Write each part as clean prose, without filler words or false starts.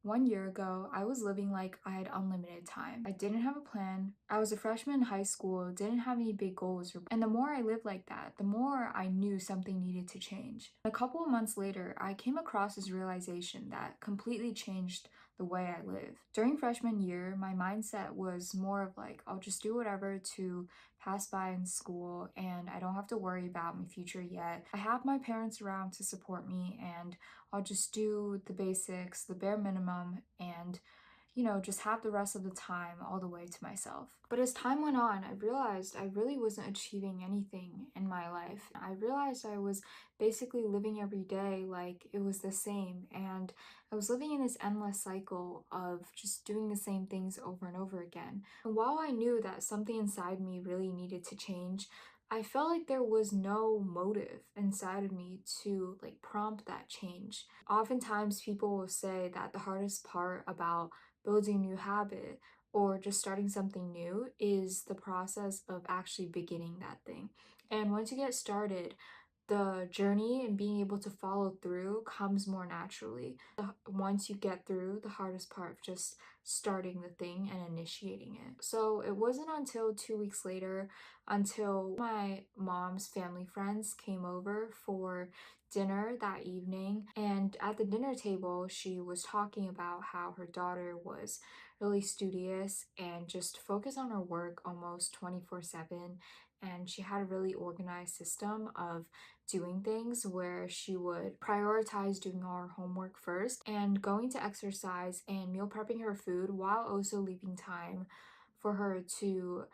1 year ago, I was living like I had unlimited time. I didn't have a plan. I was a freshman in high school, didn't have any big goals. And the more I lived like that, the more I knew something needed to change. A couple of months later, I came across this realization that completely changed the way I live. During freshman year, my mindset was more of like, I'll just do whatever to pass by in school and I don't have to worry about my future yet. I have my parents around to support me and I'll just do the basics, the bare minimum, and just have the rest of the time all the way to myself. But as time went on, I realized I really wasn't achieving anything in my life. I realized I was basically living every day like it was the same, and I was living in this endless cycle of just doing the same things over and over again. And while I knew that something inside me really needed to change, I felt like there was no motive inside of me to like prompt that change. Oftentimes, people will say that the hardest part about building a new habit or just starting something new is the process of actually beginning that thing. And once you get started, the journey and being able to follow through comes more naturally. Once you get through the hardest part of just starting the thing and initiating it. So it wasn't until 2 weeks later until my mom's family friends came over for dinner that evening. And at the dinner table, she was talking about how her daughter was really studious and just focused on her work almost 24/7. And she had a really organized system of doing things where she would prioritize doing all her homework first and going to exercise and meal prepping her food while also leaving time for her to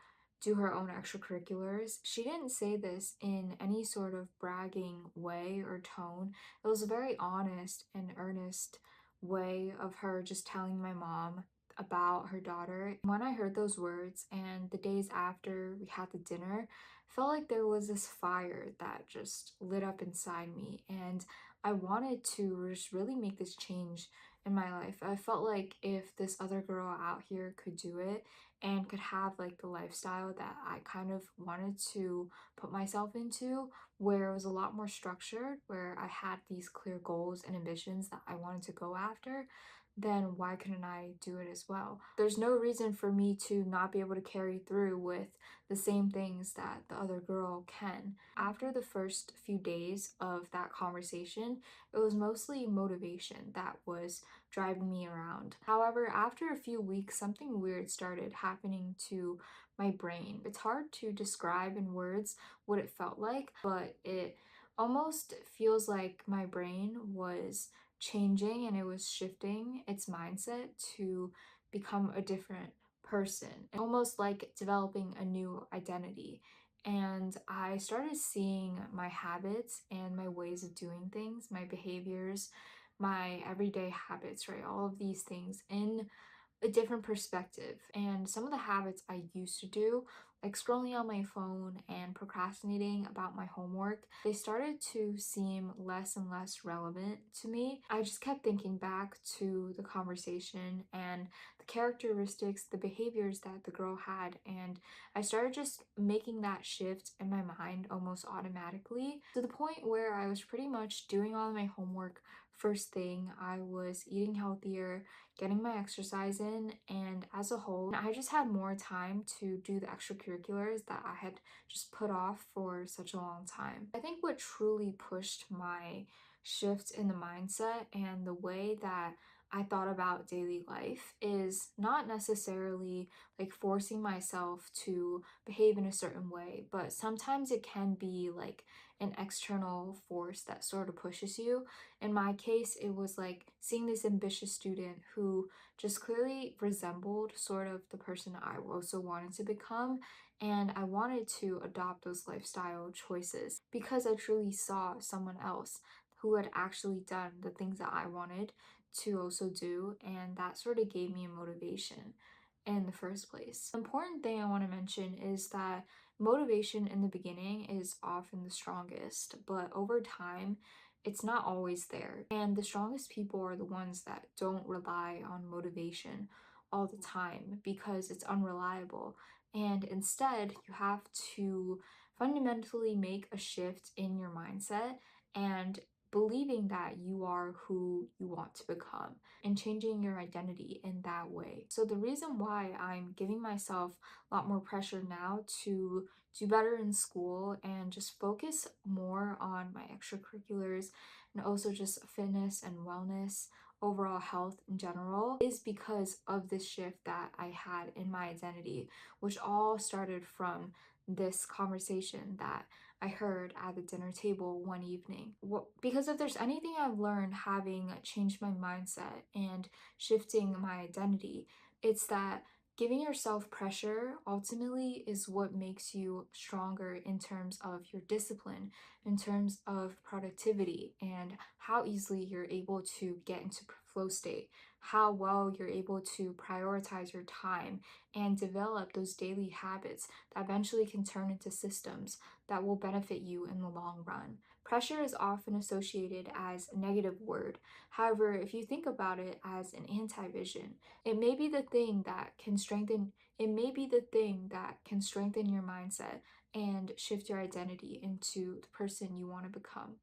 do her own extracurriculars. She didn't say this in any sort of bragging way or tone. It was a very honest and earnest way of her just telling my mom about her daughter. When I heard those words and the days after we had the dinner, I felt like there was this fire that just lit up inside me and I wanted to just really make this change in my life. I felt like if this other girl out here could do it and could have like the lifestyle that I kind of wanted to put myself into, where it was a lot more structured, where I had these clear goals and ambitions that I wanted to go after, then why couldn't I do it as well? There's no reason for me to not be able to carry through with the same things that the other girl can. After the first few days of that conversation, it was mostly motivation that was driving me around. However, after a few weeks, something weird started happening to my brain. It's hard to describe in words what it felt like, but it almost feels like my brain was changing and it was shifting its mindset to become a different person, almost like developing a new identity. And I started seeing my habits and my ways of doing things, my behaviors, my everyday habits, right? All of these things in a different perspective. And some of the habits I used to do, like scrolling on my phone and procrastinating about my homework, they started to seem less and less relevant to me. I just kept thinking back to the conversation and the characteristics, the behaviors that the girl had, and I started just making that shift in my mind almost automatically to the point where I was pretty much doing all of my homework first thing. I was eating healthier, getting my exercise in, and as a whole, I just had more time to do the extracurriculars that I had just put off for such a long time. I think what truly pushed my shift in the mindset and the way that I thought about daily life is not necessarily like forcing myself to behave in a certain way, but sometimes it can be like an external force that sort of pushes you. In my case, it was like seeing this ambitious student who just clearly resembled sort of the person I also wanted to become. And I wanted to adopt those lifestyle choices because I truly saw someone else who had actually done the things that I wanted to also do. And that sort of gave me a motivation in the first place. The important thing I want to mention is that motivation in the beginning is often the strongest, but over time, it's not always there. And the strongest people are the ones that don't rely on motivation all the time because it's unreliable. And instead, you have to fundamentally make a shift in your mindset and believing that you are who you want to become and changing your identity in that way. So, the reason why I'm giving myself a lot more pressure now to do better in school and just focus more on my extracurriculars and also just fitness and wellness, overall health in general, is because of this shift that I had in my identity, which all started from this conversation that I heard at the dinner table one evening. Because if there's anything I've learned having changed my mindset and shifting my identity, it's that giving yourself pressure ultimately is what makes you stronger in terms of your discipline, in terms of productivity, and how easily you're able to get into flow state, how well you're able to prioritize your time and develop those daily habits that eventually can turn into systems that will benefit you in the long run. Pressure is often associated as a negative word. However, if you think about it as an anti-vision, it may be the thing that can strengthen your mindset and shift your identity into the person you want to become.